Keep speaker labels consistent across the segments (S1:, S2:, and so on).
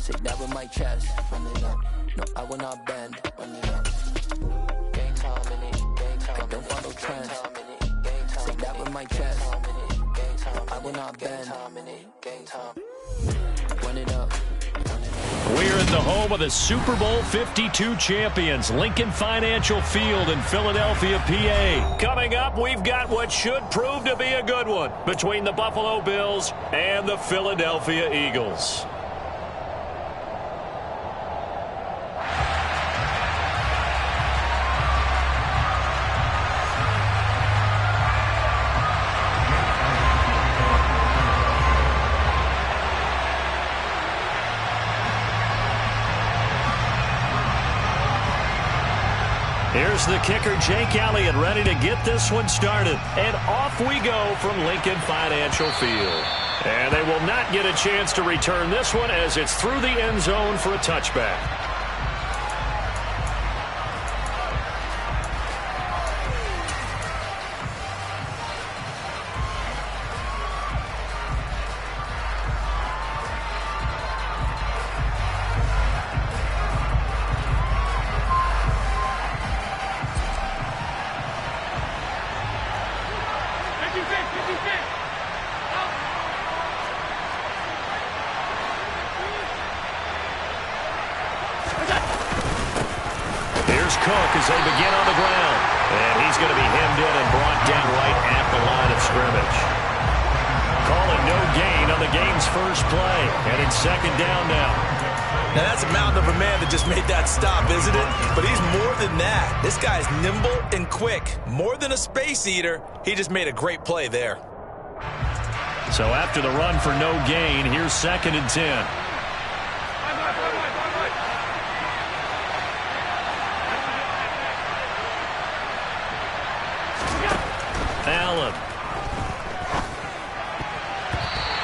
S1: Say that with my chest. Run it up. No, I will not bend. Run it up. Gang time in it. Gang time. I don't follow trends. Say that with my chest. No, I will not bend. Gang time. Run it up.
S2: We're in the home of the Super Bowl 52 champions, Lincoln Financial Field in Philadelphia, PA. Coming up, we've got what should prove to be a good one between the Buffalo Bills and the Philadelphia Eagles. Here's the kicker, Jake Elliott, ready to get this one started. And off we go from Lincoln Financial Field. And they will not get a chance to return this one as it's through the end zone for a touchback. Cook as they begin on the ground. And he's going to be hemmed in and brought down right at the line of scrimmage. Calling no gain on the game's first play. And it's second down now.
S3: Now that's a mountain of a man that just made that stop, isn't it? But he's more than that. This guy's nimble and quick. More than a space eater. He just made a great play there.
S2: So after the run for no gain, here's 2nd and 10. Allen.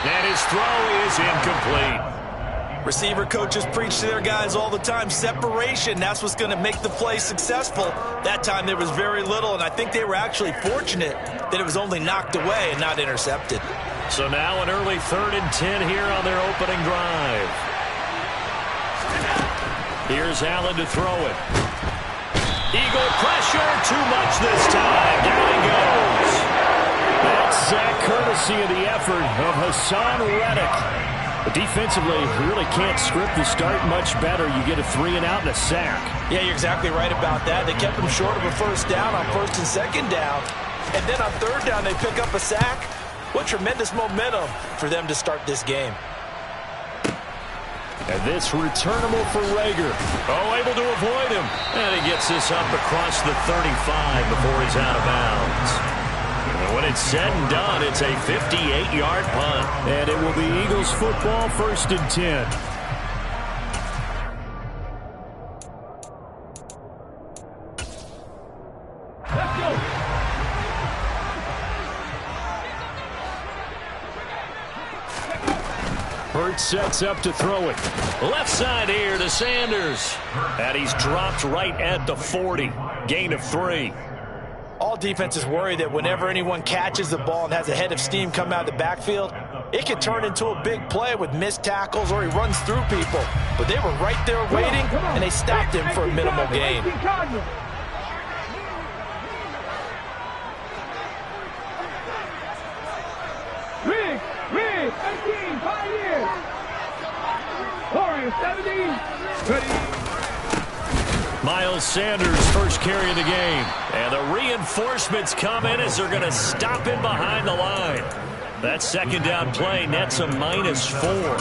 S2: And his throw is incomplete.
S3: Receiver coaches preach to their guys all the time. Separation, that's what's going to make the play successful. That time there was very little, and I think they were actually fortunate that it was only knocked away and not intercepted.
S2: So now an early 3rd and 10 here on their opening drive. Here's Allen to throw it. Eagle pressure, too much this time. Down he goes. That's sack courtesy of the effort of Hassan Reddick. But defensively, you really can't script the start much better. You get a 3 and out and a sack.
S3: Yeah, you're exactly right about that. They kept them short of a first down on 1st and 2nd down. And then on 3rd down, they pick up a sack. What tremendous momentum for them to start this game.
S2: And this returnable for Rager. Oh, able to avoid him. And he gets this up across the 35 before he's out of bounds. And when it's said and done, it's a 58-yard punt. And it will be Eagles football, 1st and 10. Hurts sets up to throw it. Left side here to Sanders. And he's dropped right at the 40. Gain of 3.
S3: All defenses worry that whenever anyone catches the ball and has a head of steam come out of the backfield, it can turn into a big play with missed tackles or he runs through people. But they were right there waiting, and they stopped him for a minimal gain.
S4: Rig, 18, Pioneers. Warriors, 17, ready.
S2: Miles Sanders first carry of the game. And the reinforcements come in as they're going to stop him behind the line. That 2nd down play nets a -4.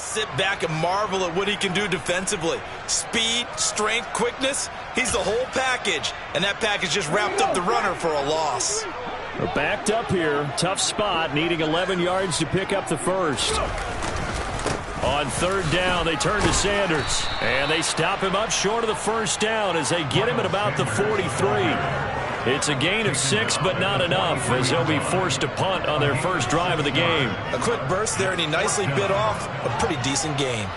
S3: sit back and marvel at what he can do defensively. Speed, strength, quickness, he's the whole package. And that package just wrapped up the runner for a loss.
S2: They're backed up here. Tough spot, needing 11 yards to pick up the first. On third down, they turn to Sanders. And they stop him up short of the first down as they get him at about the 43. It's a gain of 6, but not enough, as they'll be forced to punt on their first drive of the game.
S3: A quick burst there, and he nicely bit off a pretty decent gain.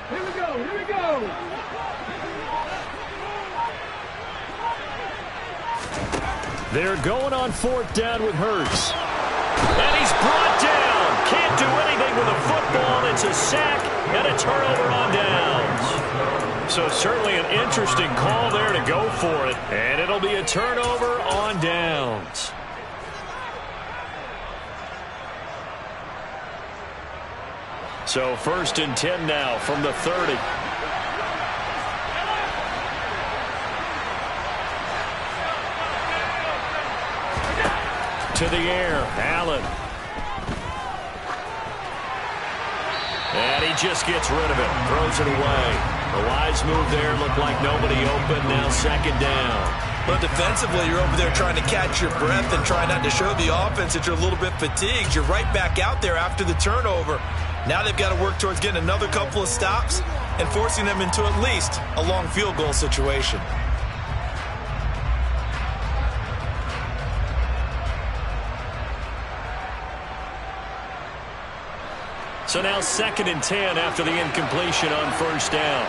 S4: Here we go, here we go.
S2: They're going on fourth down with Hurts. And he's brought down. Can't do anything with a football. It's a sack and a turnover on downs. So certainly an interesting call there to go for it. And it'll be a turnover on downs. So first and 10 now from the 30. To the air, Allen. And he just gets rid of it, throws it away. A wise move there, looked like nobody open, now second down.
S3: But defensively, you're over there trying to catch your breath and try not to show the offense that you're a little bit fatigued. You're right back out there after the turnover. Now they've got to work towards getting another couple of stops and forcing them into at least a long field goal situation.
S2: So now second and 10 after the incompletion on first down.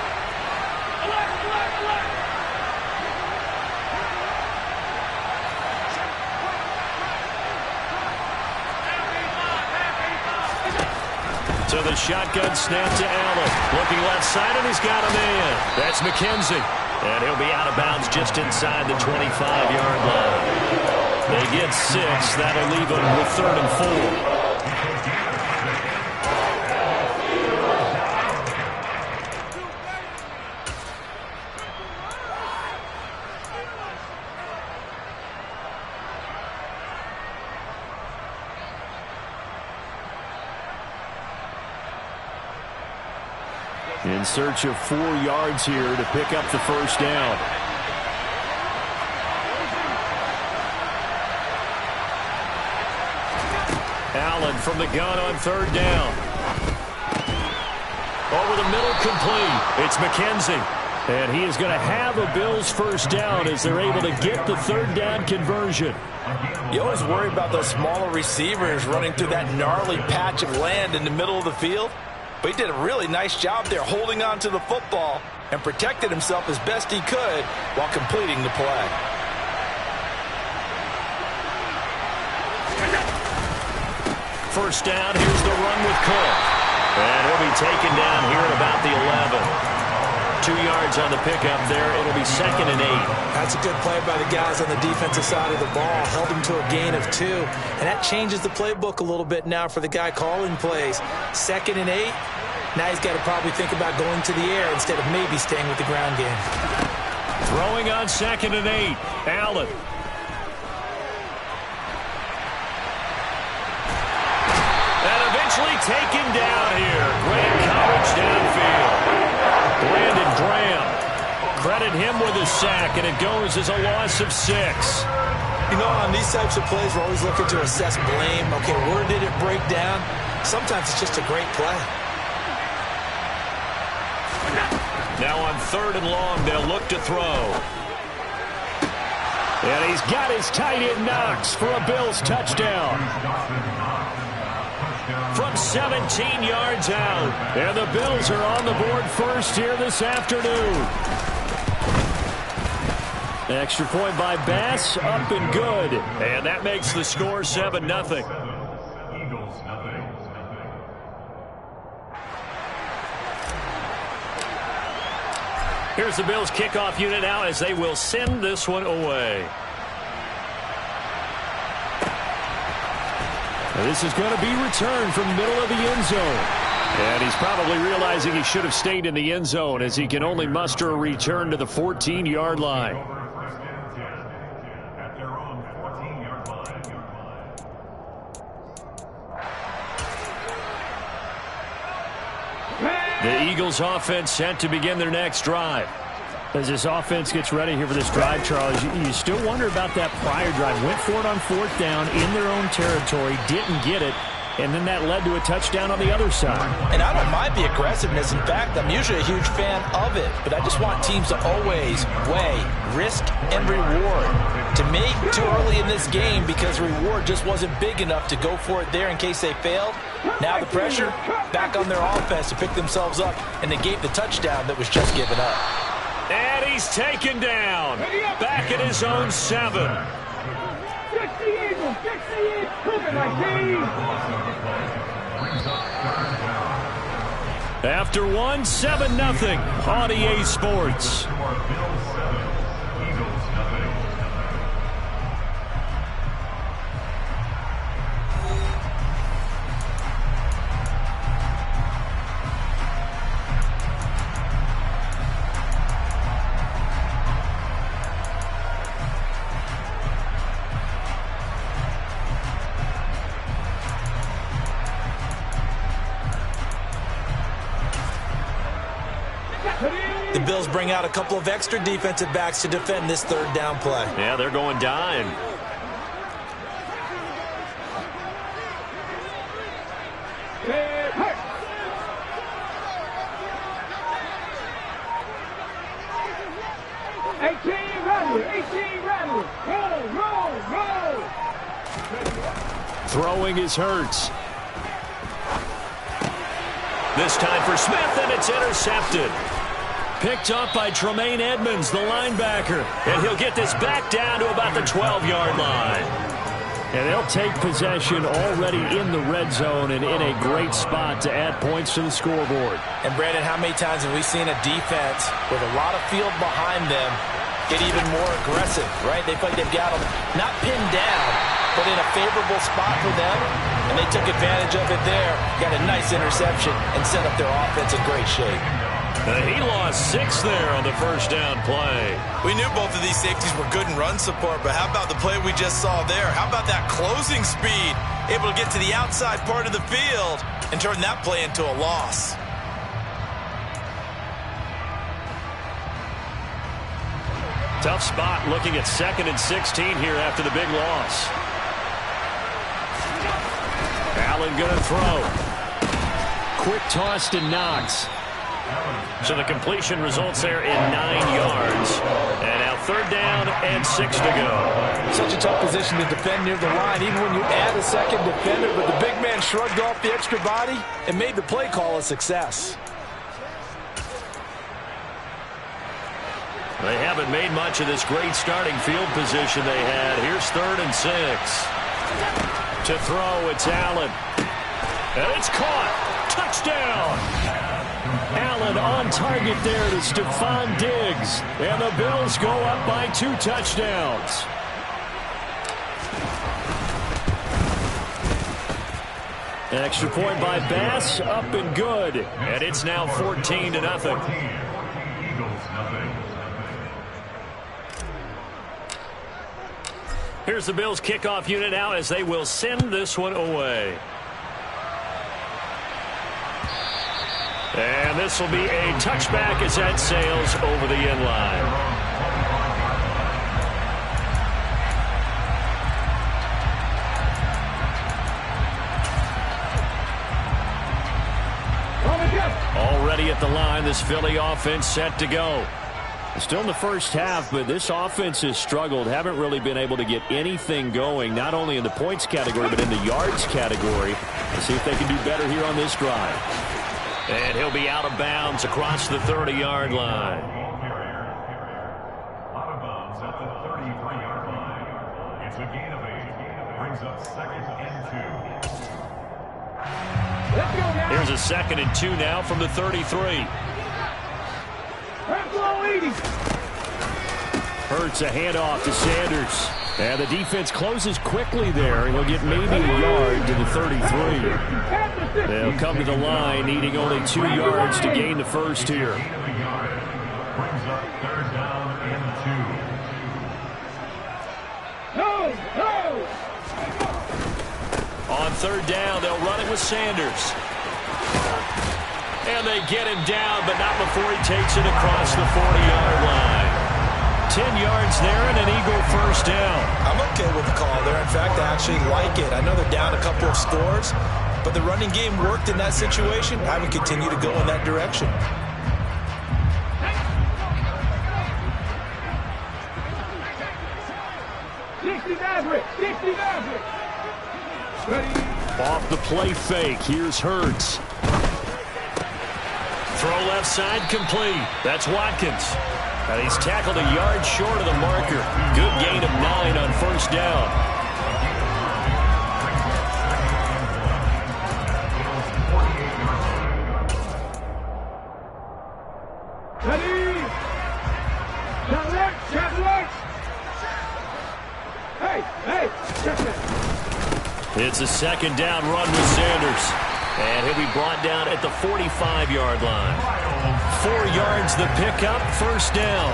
S2: So the shotgun snap to Allen. Looking left side, and he's got a man. That's McKenzie. And he'll be out of bounds just inside the 25-yard line. They get 6. That'll leave them with third and 4. In search of 4 yards here to pick up the first down. Allen from the gun on third down. Over the middle, complete. It's McKenzie. And he is going to have a Bills first down as they're able to get the third down conversion.
S3: You always worry about those smaller receivers running through that gnarly patch of land in the middle of the field. But he did a really nice job there holding on to the football and protected himself as best he could while completing the play.
S2: First down, here's the run with Cook. And he'll be taken down here at about the 11. 2 yards on the pickup there. It'll be second and 8.
S3: That's a good play by the guys on the defensive side of the ball. Held him to a gain of 2. And that changes the playbook a little bit now for the guy calling plays. Second and 8. Now he's got to probably think about going to the air instead of maybe staying with the ground game.
S2: Throwing on second and 8. Allen. And eventually taken down here. Great coverage downfield. Brandon Graham. Credit him with a sack, and it goes as a loss of 6.
S3: You know, on these types of plays, we're always looking to assess blame. Okay, where did it break down? Sometimes it's just a great play.
S2: Now on third and long, they'll look to throw. And he's got his tight end Knox for a Bills touchdown. From 17 yards out. And the Bills are on the board first here this afternoon. Extra point by Bass, up and good. And that makes the score 7-0. Here's the Bills kickoff unit now as they will send this one away. This is going to be returned from the middle of the end zone. And he's probably realizing he should have stayed in the end zone as he can only muster a return to the 14-yard line. The Eagles offense set to begin their next drive. As this offense gets ready here for this drive, Charles, you still wonder about that prior drive. Went for it on 4th down in their own territory, didn't get it, and then that led to a touchdown on the other side. And I don't mind the aggressiveness. In fact, I'm usually a huge fan of it, but I just want teams to always weigh risk and reward. To me, too early in this game because reward just wasn't big enough to go for it there in case they failed. Now the pressure back on their offense to pick themselves up and negate the touchdown that was just given up. And he's taken down back at his own 7. After 1, 7-0 on EA Sports.
S3: The Bills bring out a couple of extra defensive backs to defend this 3rd down play.
S2: Yeah, they're going dime. Throwing is Hurts. This time for Smith, and it's intercepted. Picked up by Tremaine Edmonds, the linebacker. And he'll get this back down to about the 12-yard line. And they'll take possession already in the red zone and in a great spot to add points to the scoreboard.
S3: And, Brandon, how many times have we seen a defense with a lot of field behind them get even more aggressive, right? They feel like they've got them not pinned down, but in a favorable spot for them. And they took advantage of it there. Got a nice interception and set up their offense in great shape.
S2: He lost 6 there on the 1st down play.
S5: We knew both of these safeties were good in run support, but how about the play we just saw there? How about that closing speed? Able to get to the outside part of the field and turn that play into a loss.
S2: Tough spot looking at 2nd and 16 here after the big loss. Allen going to throw. Quick toss to Knox. So the completion results there in 9 yards. And now 3rd down and 6 to go.
S3: Such a tough position to defend near the line, even when you add a second defender. But the big man shrugged off the extra body and made the play call a success.
S2: They haven't made much of this great starting field position they had. Here's 3rd and 6. To throw, it's Allen. And it's caught. Touchdown. Allen on target there to Stephon Diggs. And the Bills go up by 2 touchdowns. Extra point by Bass, up and good. And it's now 14-0. Here's the Bills kickoff unit now as they will send this one away. And this will be a touchback as that sails over the end line. Already at the line, this Philly offense set to go. Still in the first half, but this offense has struggled. Haven't really been able to get anything going, not only in the points category, but in the yards category. Let's see if they can do better here on this drive. And he'll be out of bounds across the 30-yard line.
S6: Out of bounds at the 33-yard line. It's a gain of 8. Brings up 2nd and 2.
S2: Here's a 2nd and 2 now from the 33.
S4: leading.
S2: Hurts a handoff to Sanders. And the defense closes quickly there. He'll get maybe a yard to the 33. They'll come to the line, needing only 2 yards to gain the first here.
S6: Brings up third down and 2.
S4: No!
S2: On third down, they'll run it with Sanders. And they get him down, but not before he takes it across the 40-yard line. 10 yards there and an Eagle first down.
S3: I'm okay with the call there. In fact, I actually like it. I know they're down a couple of scores, but the running game worked in that situation. I would continue to go in that direction.
S2: Off the play fake, here's Hurts. Throw left side complete. That's Watkins. And he's tackled a yard short of the marker. Good gain of 9 on first down.
S4: Ready? Check left. Hey, check that.
S2: It's a second down run with Sanders. And he'll be brought down at the 45-yard line. 4 yards the pickup, first down.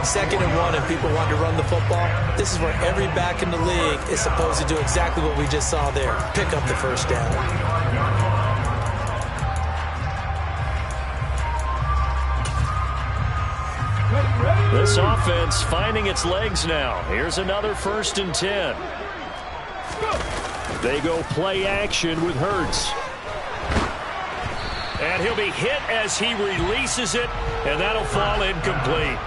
S3: 2nd and 1, and people want to run the football. This is where every back in the league is supposed to do exactly what we just saw there. Pick up the first down.
S2: This offense finding its legs now. Here's another 1st and 10. They go play action with Hurts. And he'll be hit as he releases it, and that'll fall incomplete.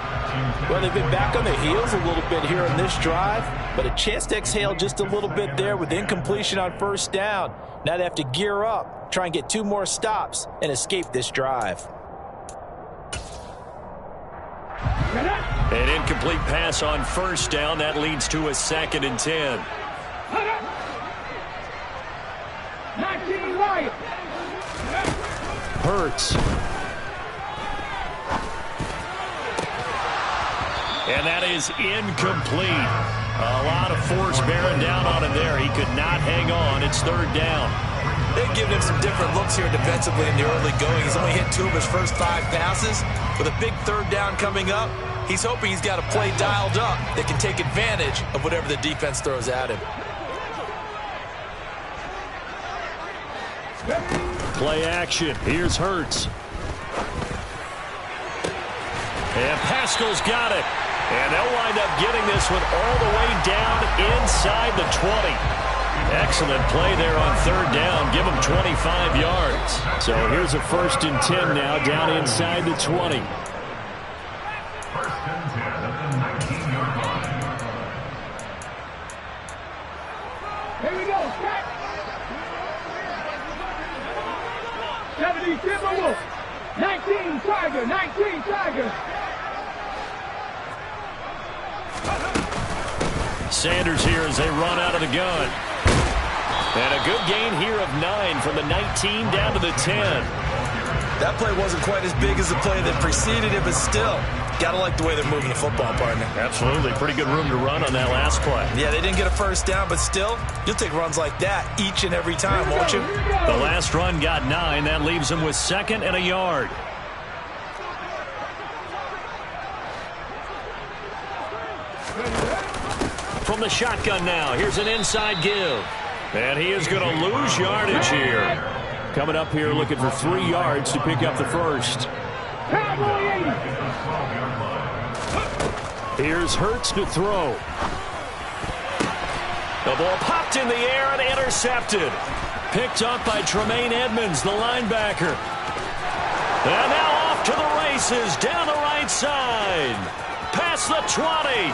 S3: Well, they've been back on their heels a little bit here on this drive, but a chance to exhale just a little bit there with incompletion on first down. Now they have to gear up, try and get 2 more stops, and escape this drive.
S2: An incomplete pass on first down. That leads to a 2nd and 10.
S4: 19 Lions.
S2: Hurts. And that is incomplete. A lot of force bearing down on him there. He could not hang on. It's 3rd down.
S3: They've given him some different looks here defensively in the early going. He's only hit 2 of his first 5 passes. With a big 3rd down coming up, he's hoping he's got a play dialed up that can take advantage of whatever the defense throws at him.
S2: Play action. Here's Hurts. And Pascal's got it. And they'll wind up getting this one all the way down inside the 20. Excellent play there on 3rd down. Give them 25 yards. So here's a 1st and 10 now down inside the 20.
S6: 1st and 10 at the 19-yard line.
S4: Here we go, Scott. 70 Timberwolves. 19 Tiger, 19 Tiger.
S2: Sanders here as they run out of the gun. And a good gain here of 9 from the 19 down to the 10.
S3: That play wasn't quite as big as the play that preceded it, but still, gotta like the way they're moving the football, partner.
S2: Absolutely. Pretty good room to run on that last play.
S3: Yeah, they didn't get a first down, but still, you'll take runs like that each and every time, won't you?
S2: The last run got 9. That leaves them with 2nd and a yard. From the shotgun now, here's an inside give. And he is going to lose yardage here. Coming up here looking for 3 yards to pick up the first. Here's Hurts to throw. The ball popped in the air and intercepted. Picked up by Tremaine Edmonds, the linebacker. And now off to the races down the right side. Past the 20.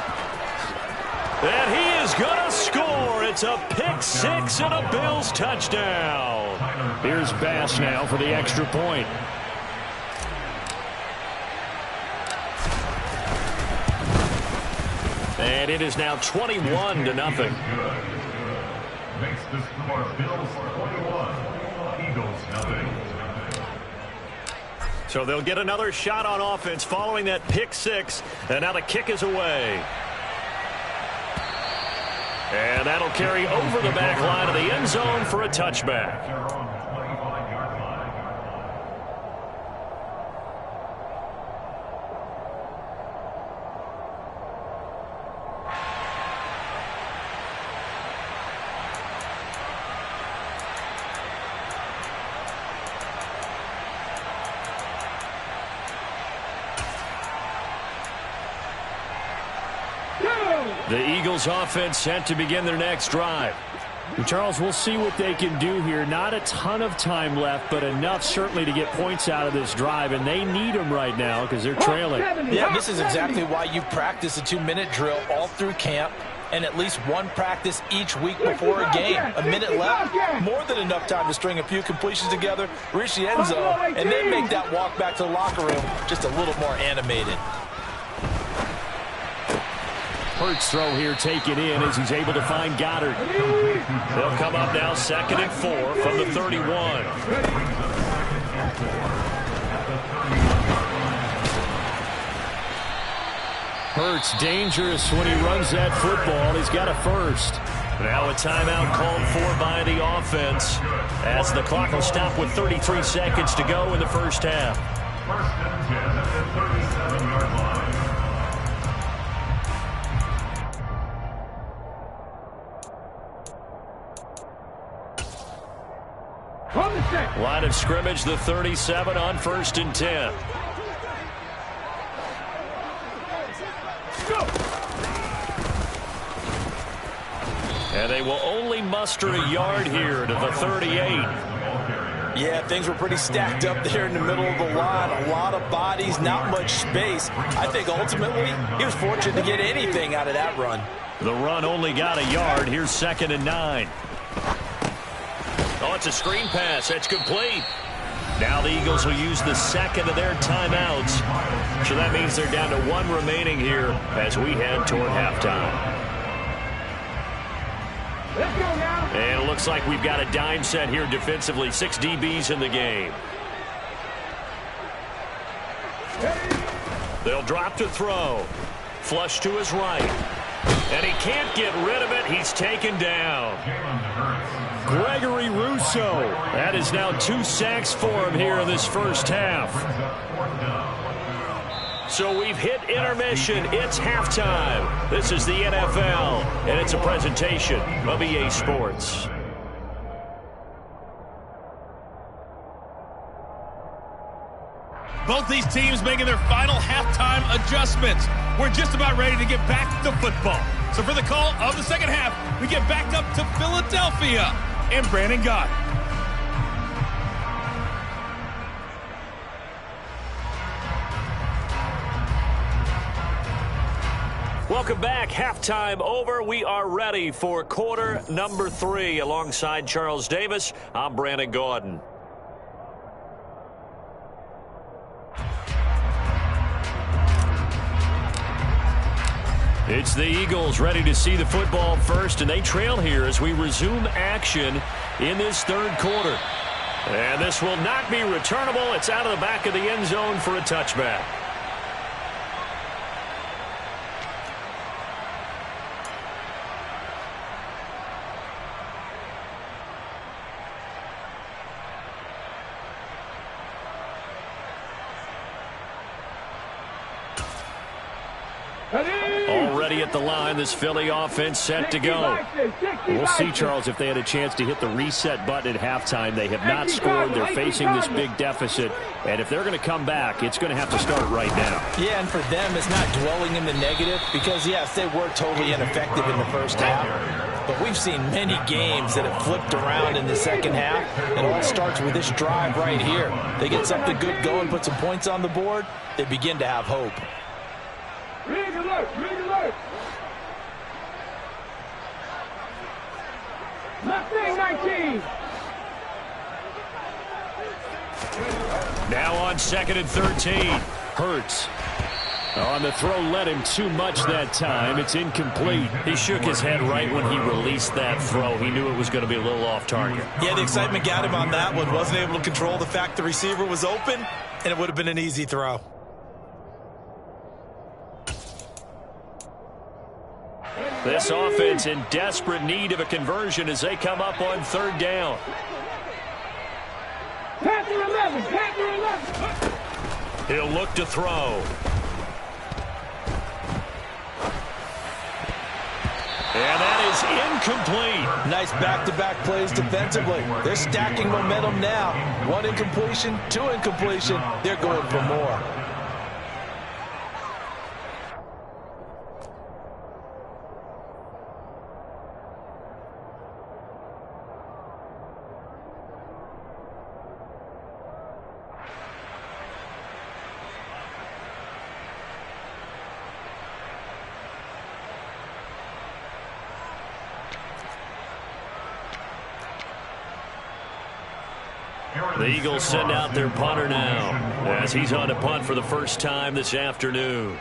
S2: And he is going to score. It's a pick 6 and a Bills touchdown. Here's Bass now for the extra point. And it is now 21-0.
S6: Makes the score Bills 21, Eagles nothing.
S2: So they'll get another shot on offense following that pick six. And now the kick is away. And that'll carry over the back line of the end zone for a touchback. The Eagles offense set to begin their next drive.
S7: And Charles, we'll see what they can do here. Not a ton of time left, but enough certainly to get points out of this drive, and they need them right now because they're trailing.
S3: Yeah, this is exactly why you practice a 2-minute drill all through camp and at least one practice each week before a game. A minute left, more than enough time to string a few completions together, reach the end zone, and then make that walk back to the locker room just a little more animated.
S2: Hurts throw here taken in as he's able to find Goddard. They'll come up now 2nd and 4 from the 31.
S7: Hurts dangerous when he runs that football. He's got a first.
S2: Now a timeout called for by the offense as the clock will stop with 33 seconds to go in the first half.
S6: 1st and 10 at the 37-yard line.
S2: Line of scrimmage, the 37 on 1st and 10. And they will only muster a yard here to the 38.
S3: Yeah, things were pretty stacked up there in the middle of the line. A lot of bodies, not much space. I think ultimately he was fortunate to get anything out of that run.
S2: The run only got a yard. Here's 2nd and 9. Oh, it's a screen pass. That's complete. Now the Eagles will use the second of their timeouts. So that means they're down to 1 remaining here as we head toward halftime.
S4: Let's go now.
S2: And it looks like we've got a dime set here defensively. 6 DBs in the game. They'll drop to throw. Flush to his right. And he can't get rid of it. He's taken down.
S7: Gregory Rousseau.
S2: That is now 2 sacks for him here in this first half. So we've hit intermission. It's halftime. This is the NFL, and it's a presentation of EA Sports.
S8: Both these teams making their final halftime adjustments. We're just about ready to get back to football. So for the call of the second half, we get back up to Philadelphia and Brandon Gott.
S2: Welcome back. Halftime over. We are ready for quarter number 3. Alongside Charles Davis, I'm Brandon Gordon. It's the Eagles ready to see the football first, and they trail here as we resume action in this third quarter. And this will not be returnable. It's out of the back of the end zone for a touchback. Already at the line, this Philly offense set to go.
S7: We'll see, Charles, if they had a chance to hit the reset button at halftime. They have not scored. They're facing this big deficit. And if they're going to come back, it's going to have to start right now.
S3: Yeah, and for them, it's not dwelling in the negative because, yes, they were totally ineffective in the first half. But we've seen many games that have flipped around in the second half. It all starts with this drive right here. They get something good going, put some points on the board, they begin to have hope.
S4: Rig alert! Rig alert! Mustang 19!
S2: Now on 2nd and 13. Hurts.
S7: On the throw led him too much that time. It's incomplete.
S2: He shook his head right when he released that throw. He knew it was going to be a little off target.
S5: Yeah, the excitement got him on that one. Wasn't able to control the fact the receiver was open, and it would have been an easy throw.
S7: This offense in desperate need of a conversion as they come up on third down.
S4: Panther 11, Panther 11.
S2: He'll look to throw. And that is incomplete.
S3: Nice back-to-back plays defensively. They're stacking momentum now. 1 incompletion, 2 incompletion. They're going for more.
S7: The Eagles send out their punter now as he's on to punt for the first time this afternoon.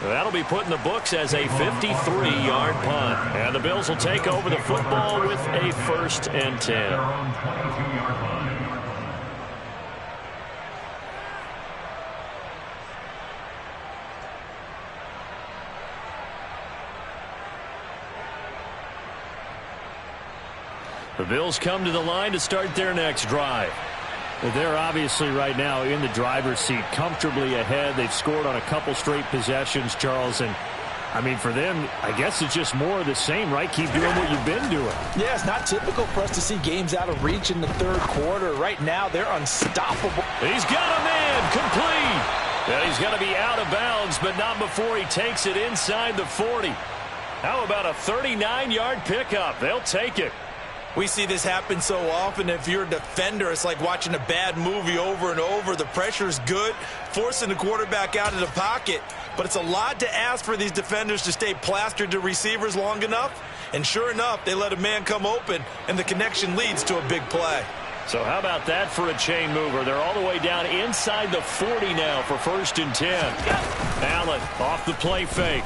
S7: That'll be put in the books as a 53-yard punt. And the Bills will take over the football with a 1st and 10. The Bills come to the line to start their next drive. They're obviously right now in the driver's seat, comfortably ahead. They've scored on a couple straight possessions, Charles. And, I mean, for them, I guess it's just more of the same, right? Keep doing what you've been doing.
S3: Yeah, it's not typical for us to see games out of reach in the third quarter. Right now, they're unstoppable.
S7: He's got a man complete. And he's going to be out of bounds, but not before he takes it inside the 40. How about a 39-yard pickup? They'll take it.
S5: We see this happen so often. If you're a defender, it's like watching a bad movie over and over. The pressure's good, forcing the quarterback out of the pocket. But it's a lot to ask for these defenders to stay plastered to receivers long enough. And sure enough, they let a man come open, and the connection leads to a big play.
S7: So how about that for a chain mover? They're all the way down inside the 40 now for 1st and 10. Allen off the play fake.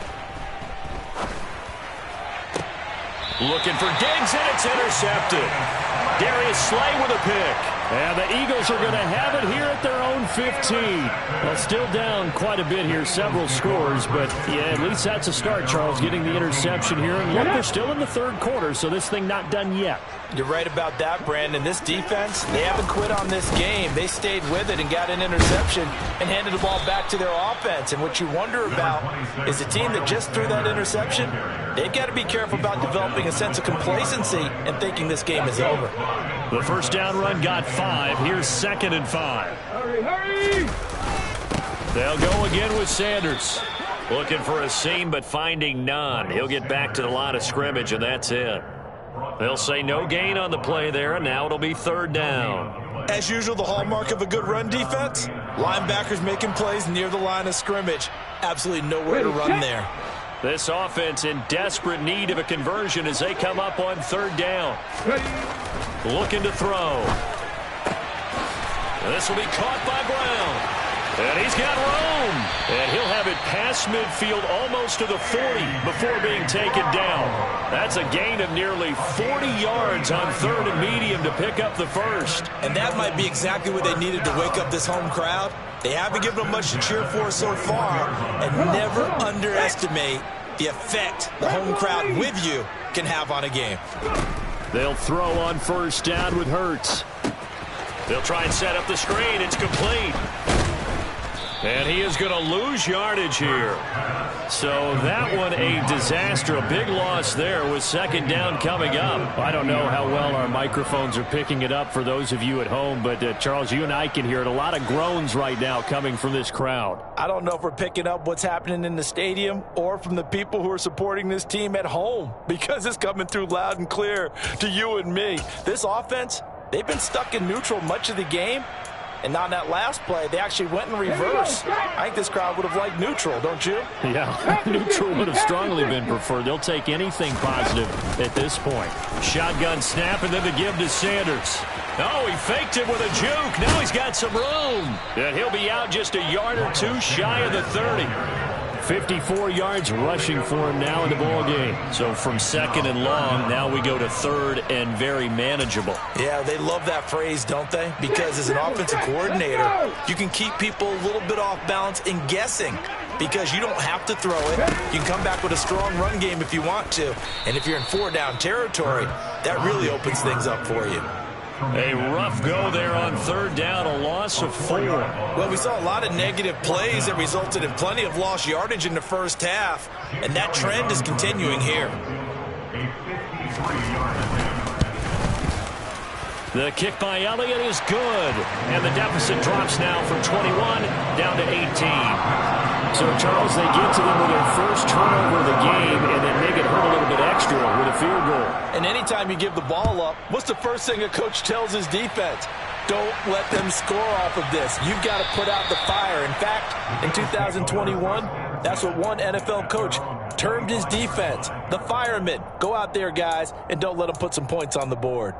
S7: Looking for Diggs, and it's intercepted. Darius Slay with a pick. And the Eagles are going to have it here at their own 15. Well, still down quite a bit here, several scores. But, yeah, at least that's a start, Charles, getting the interception here. And look, they're still in the third quarter, so this thing not done yet.
S3: You're right about that, Brandon. This defense, they haven't quit on this game. They stayed with it and got an interception and handed the ball back to their offense. And what you wonder about is a team that just threw that interception, they've got to be careful about developing a sense of complacency and thinking this game is over.
S7: The first down run got 5. Here's 2nd and 5.
S4: Hurry, hurry!
S7: They'll go again with Sanders. Looking for a seam, but finding none. He'll get back to the line of scrimmage, and that's it. They'll say no gain on the play there, and now it'll be 3rd down.
S5: As usual, the hallmark of a good run defense, linebackers making plays near the line of scrimmage. Absolutely nowhere to run there.
S7: This offense in desperate need of a conversion as they come up on 3rd down. Looking to throw. This will be caught by Brown. And he's got room. And he'll have it past midfield almost to the 40 before being taken down. That's a gain of nearly 40 yards on 3rd and medium to pick up the first.
S5: And that might be exactly what they needed to wake up this home crowd. They haven't given them much to cheer for so far. And never underestimate the effect the home crowd with you can have on a game.
S7: They'll throw on 1st down with Hurts. They'll try and set up the screen. It's complete. And he is going to lose yardage here. So that one a disaster. A big loss there with 2nd down coming up. I don't know how well our microphones are picking it up for those of you at home, but Charles, you and I can hear it. A lot of groans right now coming from this crowd.
S3: I don't know if we're picking up what's happening in the stadium or from the people who are supporting this team at home, because it's coming through loud and clear to you and me. This offense, they've been stuck in neutral much of the game. And on that last play, they actually went in reverse. I think this crowd would have liked neutral, don't you?
S7: Yeah, neutral would have strongly been preferred. They'll take anything positive at this point. Shotgun snap, and then the give to Sanders. Oh, he faked it with a juke. Now he's got some room. And he'll be out just a yard or two shy of the 30. 54 yards rushing for him now in the ball game. So from second and long, now we go to third and very manageable.
S5: Yeah, they love that phrase, don't they? Because as an offensive coordinator, you can keep people a little bit off balance and guessing because you don't have to throw it. You can come back with a strong run game if you want to. And if you're in 4-down territory, that really opens things up for you.
S7: A rough go there on third down, a loss of 4.
S5: Well, we saw a lot of negative plays that resulted in plenty of lost yardage in the first half, and that trend is continuing here.
S7: The kick by Elliott is good, and the deficit drops now from 21 down to 18. So, Charles, they get to them with their first turnover of the game and then make it hurt a little bit extra with a field goal.
S3: And anytime you give the ball up, what's the first thing a coach tells his defense? Don't let them score off of this. You've got to put out the fire. In fact, in 2021, that's what one NFL coach termed his defense, the firemen. Go out there, guys, and don't let them put some points on the board.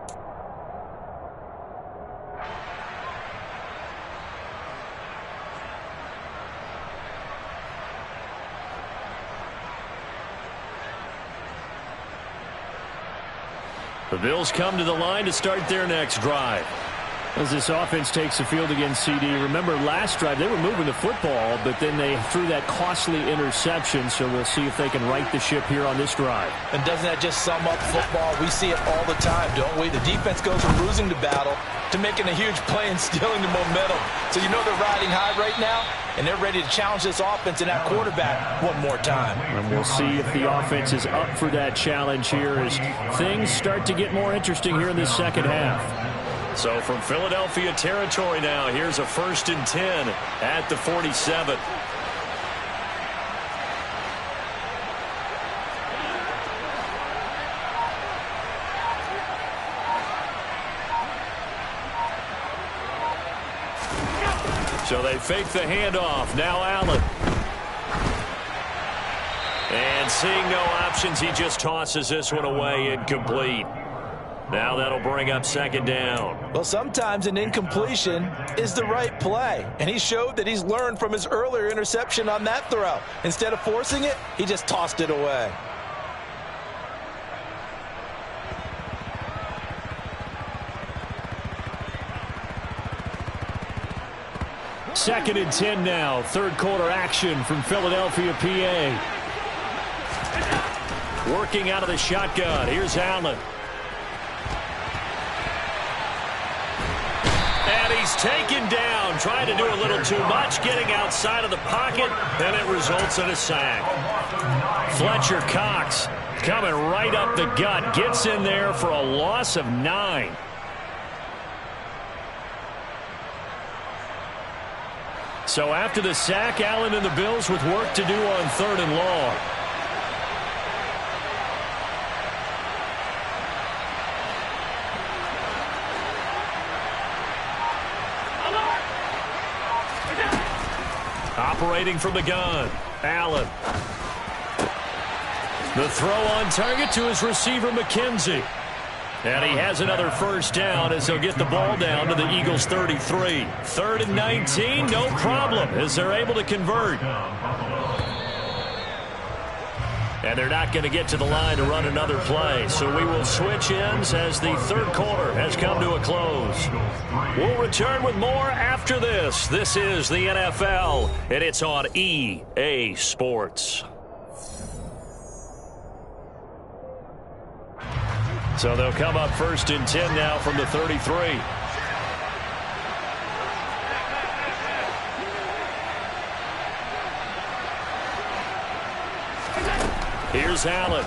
S7: The Bills come to the line to start their next drive. As this offense takes the field against CD, remember last drive they were moving the football, but then they threw that costly interception, so we'll see if they can right the ship here on this drive.
S3: And doesn't that just sum up football? We see it all the time, don't we? The defense goes from losing the battle to making a huge play and stealing the momentum. So you know they're riding high right now, and they're ready to challenge this offense and that quarterback one more time.
S7: And we'll see if the offense is up for that challenge here as things start to get more interesting here in the second half. So from Philadelphia territory now, here's a 1st and 10 at the 47. So they fake the handoff. Now Allen. And seeing no options, he just tosses this one away, incomplete. Now that'll bring up second down.
S3: Well, sometimes an incompletion is the right play. And he showed that he's learned from his earlier interception on that throw. Instead of forcing it, he just tossed it away.
S7: Second and 10 now. Third quarter action from Philadelphia, PA. Working out of the shotgun. Here's Allen. And he's taken down, trying to do a little too much, getting outside of the pocket, and it results in a sack. Fletcher Cox coming right up the gut, gets in there for a loss of 9. So after the sack, Allen and the Bills with work to do on third and long. Operating from the gun, Allen. The throw on target to his receiver, McKenzie. And he has another first down as he'll get the ball down to the Eagles' 33. 3rd and 19, no problem, as they're able to convert. And they're not going to get to the line to run another play. So we will switch ends as the third quarter has come to a close. We'll return with more after this. This is the NFL, and it's on EA Sports. So they'll come up 1st and 10 now from the 33. Here's Allen.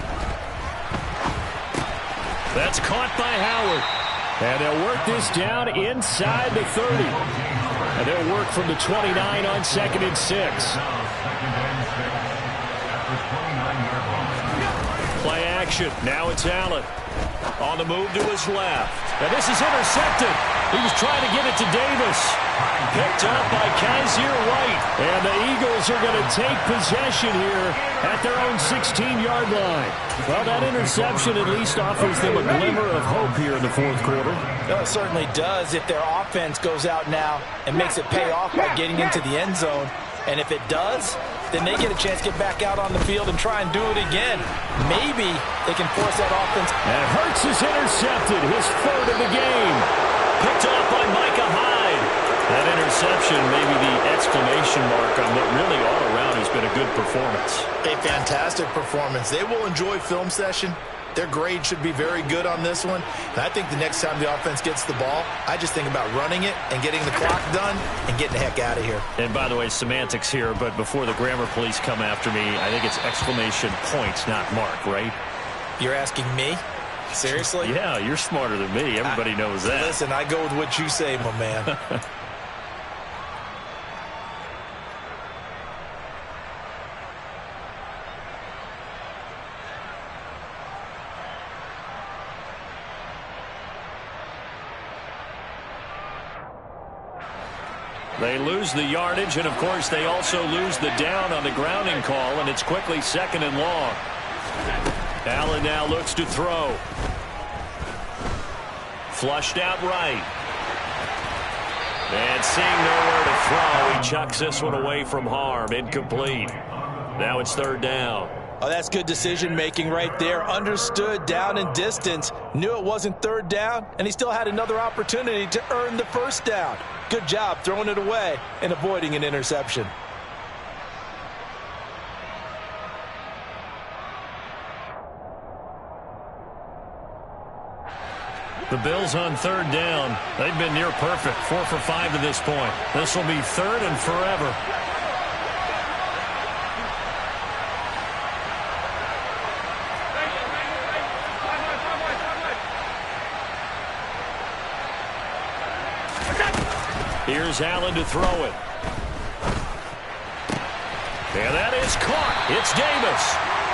S7: That's caught by Howard. And they'll work this down inside the 30. And they'll work from the 29 on 2nd and 6. Play action. Now it's Allen. On the move to his left. And this is intercepted. He was trying to get it to Davis. Picked up by Kaiser White. And the Eagles are going to take possession here at their own 16-yard line. Well, that interception at least offers them a glimmer of hope here in the fourth quarter.
S3: Well, it certainly does if their offense goes out now and makes it pay off by getting into the end zone. And if it does, then they get a chance to get back out on the field and try and do it again. Maybe they can force that offense.
S7: And Hurts is intercepted, his third of the game. Picked up by Micah Hyde. That interception, maybe the exclamation mark on what really all around has been a good performance.
S5: A fantastic performance. They will enjoy film session. Their grade should be very good on this one. And I think the next time the offense gets the ball, I just think about running it and getting the clock done and getting the heck out of here.
S7: And by the way, semantics here, but before the grammar police come after me, I think it's exclamation points, not mark, right?
S3: You're asking me? Seriously?
S7: Yeah, you're smarter than me. Everybody knows that.
S3: Listen, I go with what you say, my man.
S7: They lose the yardage, and of course they also lose the down on the grounding call, and it's quickly second and long. Allen now looks to throw. Flushed out right. And seeing nowhere to throw, he chucks this one away from harm. Incomplete. Now it's third down.
S3: Oh, that's good decision-making right there. Understood down and distance. Knew it wasn't third down, and he still had another opportunity to earn the first down. Good job throwing it away and avoiding an interception.
S7: The Bills on third down. They've been near perfect. 4 for 5 to this point. This will be third and forever. Here's Allen to throw it. And that is caught. It's Davis.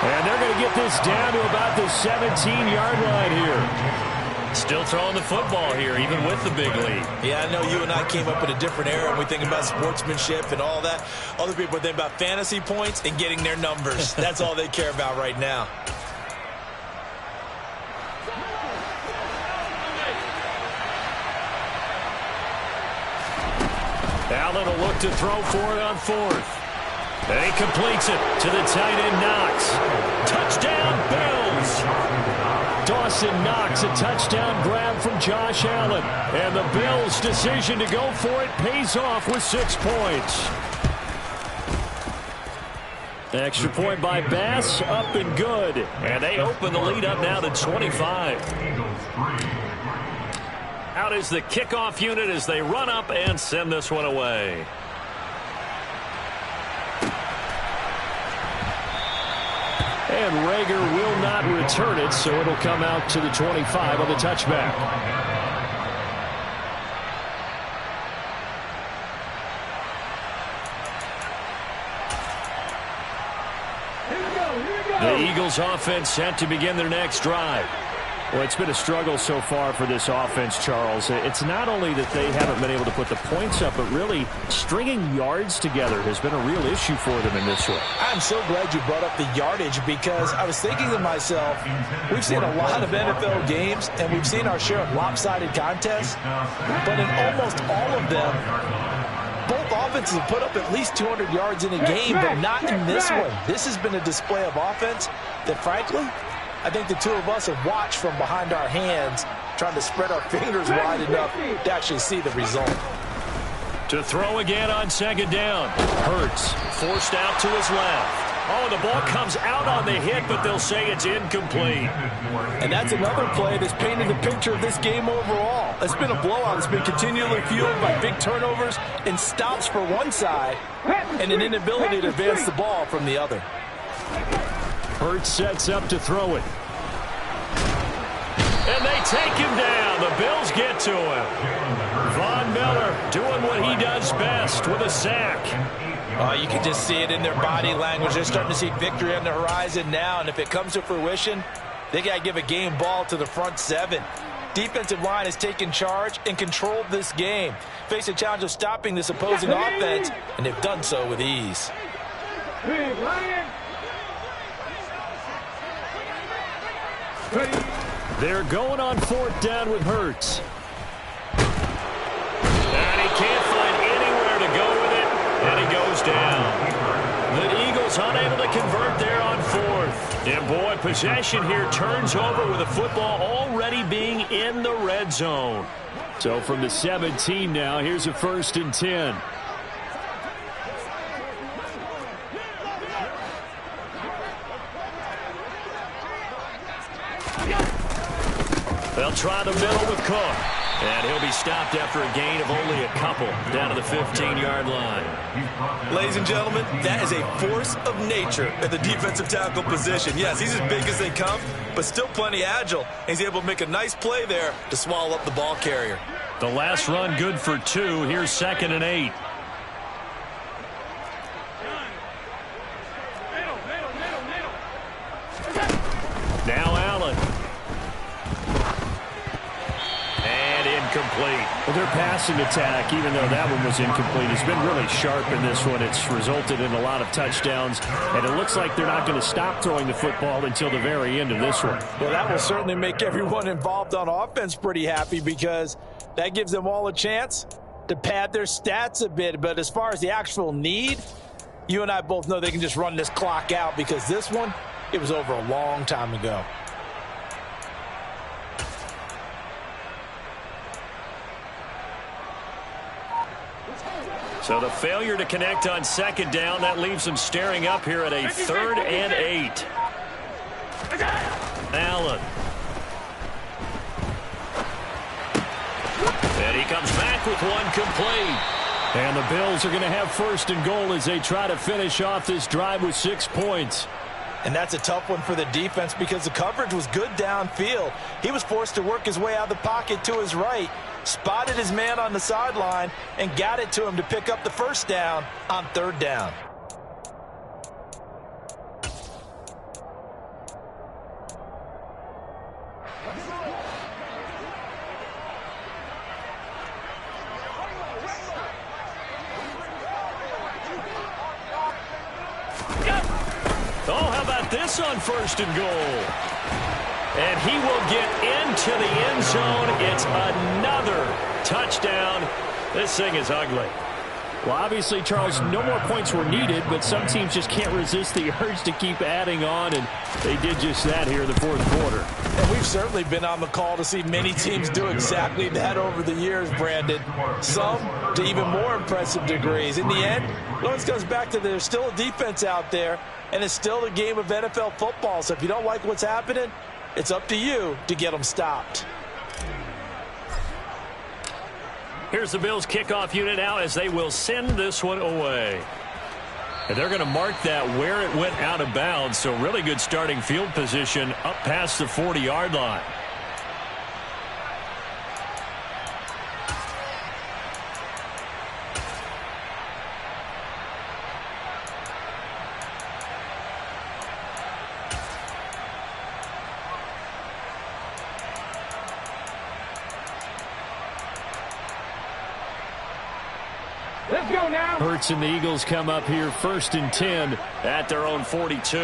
S7: And they're going to get this down to about the 17-yard line here. Still throwing the football here, even with the big lead.
S5: Yeah, I know you and I came up in a different era, and we think about sportsmanship and all that. Other people think about fantasy points and getting their numbers. That's all they care about right now.
S7: Allen will look to throw for it on fourth. And he completes it to the tight end Knox. Touchdown, Bills! Dawson Knox, a touchdown grab from Josh Allen. And the Bills' decision to go for it pays off with 6 points. Extra point by Bass, up and good. And they open the lead up now to 25. Out is the kickoff unit as they run up and send this one away. And Rager will not return it, so it'll come out to the 25 on the touchback. The Eagles offense set to begin their next drive. Well, it's been a struggle so far for this offense, Charles. It's not only that they haven't been able to put the points up, but really stringing yards together has been a real issue for them in this one.
S3: I'm so glad you brought up the yardage because I was thinking to myself, we've seen a lot of NFL games and we've seen our share of lopsided contests, but in almost all of them, both offenses have put up at least 200 yards in a game, but not in this one. This has been a display of offense that, frankly, I think the two of us have watched from behind our hands, trying to spread our fingers wide enough to actually see the result.
S7: To throw again on second down. Hurts forced out to his left. Oh, the ball comes out on the hit, but they'll say it's incomplete.
S3: And that's another play that's painted the picture of this game overall. It's been a blowout. It's been continually fueled by big turnovers and stops for one side and an inability to advance the ball from the other.
S7: Hurts sets up to throw it. And they take him down. The Bills get to him. Von Miller doing what he does best with a sack.
S3: You can just see it in their body language. They're starting to see victory on the horizon now, and if it comes to fruition, They got to give a game ball to the front seven. Defensive line has taken charge and controlled this game. Face a challenge of stopping this opposing offense, and they've done so with ease.
S2: They're going on 4th down with Hurts. And he can't find anywhere to go with it, and he goes down. The Eagles unable to convert there on 4th. And boy, possession here turns over with the football already being in the red zone. So from the 17 now, here's a 1st and 10. They'll try the middle with Cook. And he'll be stopped after a gain of only a couple down to the 15-yard line.
S5: Ladies and gentlemen, that is a force of nature at the defensive tackle position. Yes, he's as big as they come, but still plenty agile. He's able to make a nice play there to swallow up the ball carrier.
S2: The last run good for 2. Here's 2nd and 8. Now Allen. Incomplete. Well, their passing attack, even though that one was incomplete, has been really sharp in this one. It's resulted in a lot of touchdowns, and it looks like they're not going to stop throwing the football until the very end of this one.
S3: Well, that will certainly make everyone involved on offense pretty happy because that gives them all a chance to pad their stats a bit. But as far as the actual need, you and I both know they can just run this clock out because this one, it was over a long time ago.
S2: So the failure to connect on 2nd down, that leaves them staring up here at a 3rd and 8. Allen. And he comes back with one complete. And the Bills are going to have 1st and goal as they try to finish off this drive with 6 points.
S3: And that's a tough one for the defense because the coverage was good downfield. He was forced to work his way out of the pocket to his right, spotted his man on the sideline, and got it to him to pick up the 1st down on 3rd down.
S2: Oh, how about this on 1st and goal? And he will get into the end zone. It's another touchdown. This thing is ugly. Well, obviously, Charles, no more points were needed, but some teams just can't resist the urge to keep adding on, and they did just that here in the 4th quarter.
S3: And we've certainly been on the call to see many teams do exactly that over the years, Brandon. Some to even more impressive degrees. In the end, it always comes back to there's still a defense out there, and it's still a game of NFL football. So if you don't like what's happening, it's up to you to get them stopped.
S2: Here's the Bills kickoff unit now as they will send this one away. And they're going to mark that where it went out of bounds. So really good starting field position up past the 40-yard line.
S4: Let's go now.
S2: Hurts and the Eagles come up here 1st and 10 at their own 42.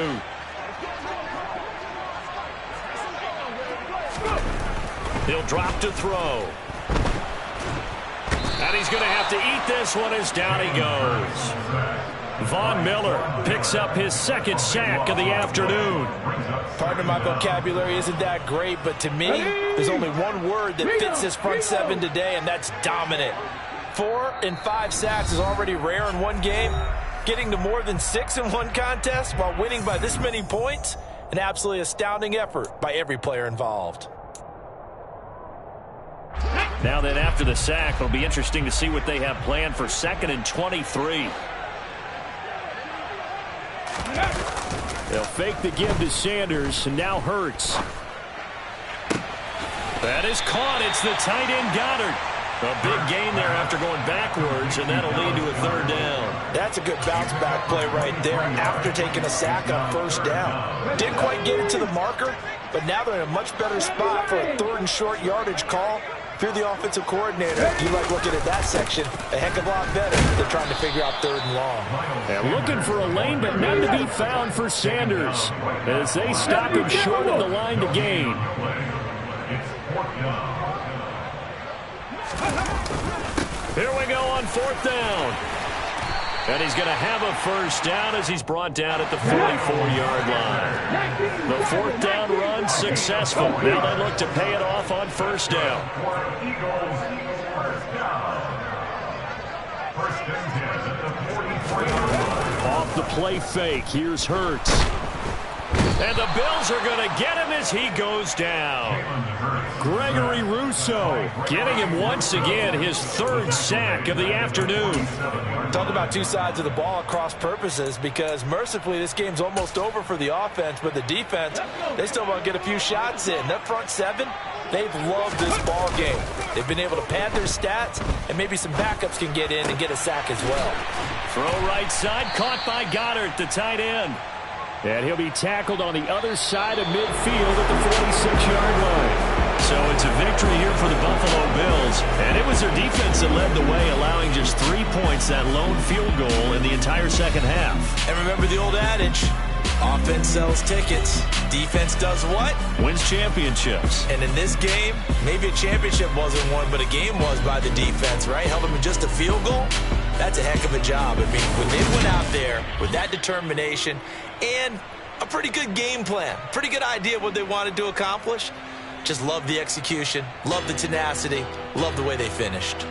S2: He'll drop to throw. And he's going to have to eat this one as down he goes. Vaughn Miller picks up his 2nd sack of the afternoon.
S3: Pardon my vocabulary isn't that great, but to me, there's only one word that fits this front seven today, and that's dominant. 4 and 5 sacks is already rare in one game. Getting to more than 6 in one contest while winning by this many points, an absolutely astounding effort by every player involved.
S2: Now then, after the sack, it'll be interesting to see what they have planned for 2nd and 23. They'll fake the give to Sanders, and now Hurts. That is caught. It's the tight end Goddard.
S7: A big gain there after going backwards, and that'll lead to a third down.
S3: That's a good bounce-back play right there after taking a sack on first down. Didn't quite get it to the marker, but now they're in a much better spot for a third and short yardage call. If you're the offensive coordinator, you like looking at that section a heck of a lot better than trying to figure out third and long.
S7: And looking for a lane, but none to be found for Sanders as they stop him short of the line to gain. Here we go on fourth down. And he's going to have a first down as he's brought down at the 44-yard line. The fourth down run successful. Now they look to pay it off on first down. Off the play fake. Here's Hurts. And the Bills are going to get him as he goes down. Gregory Rousseau getting him once again his third sack of the afternoon.
S3: Talk about two sides of the ball at cross purposes, because mercifully this game's almost over for the offense, but the defense, they still want to get a few shots in. That front seven, they've loved this ball game. They've been able to pad their stats, and maybe some backups can get in and get a sack as well.
S7: Throw right side, caught by Goddard, the tight end. And he'll be tackled on the other side of midfield at the 46-yard line. So it's a victory here for the Buffalo Bills. And it was their defense that led the way, allowing just 3 points, that lone field goal in the entire second half.
S3: And remember the old adage, offense sells tickets. Defense does what?
S7: Wins championships.
S3: And in this game, maybe a championship wasn't won, but a game was by the defense, right? Held them in just a field goal. That's a heck of a job. I mean, when they went out there with that determination and a pretty good game plan, pretty good idea what they wanted to accomplish, just love the execution, love the tenacity, love the way they finished.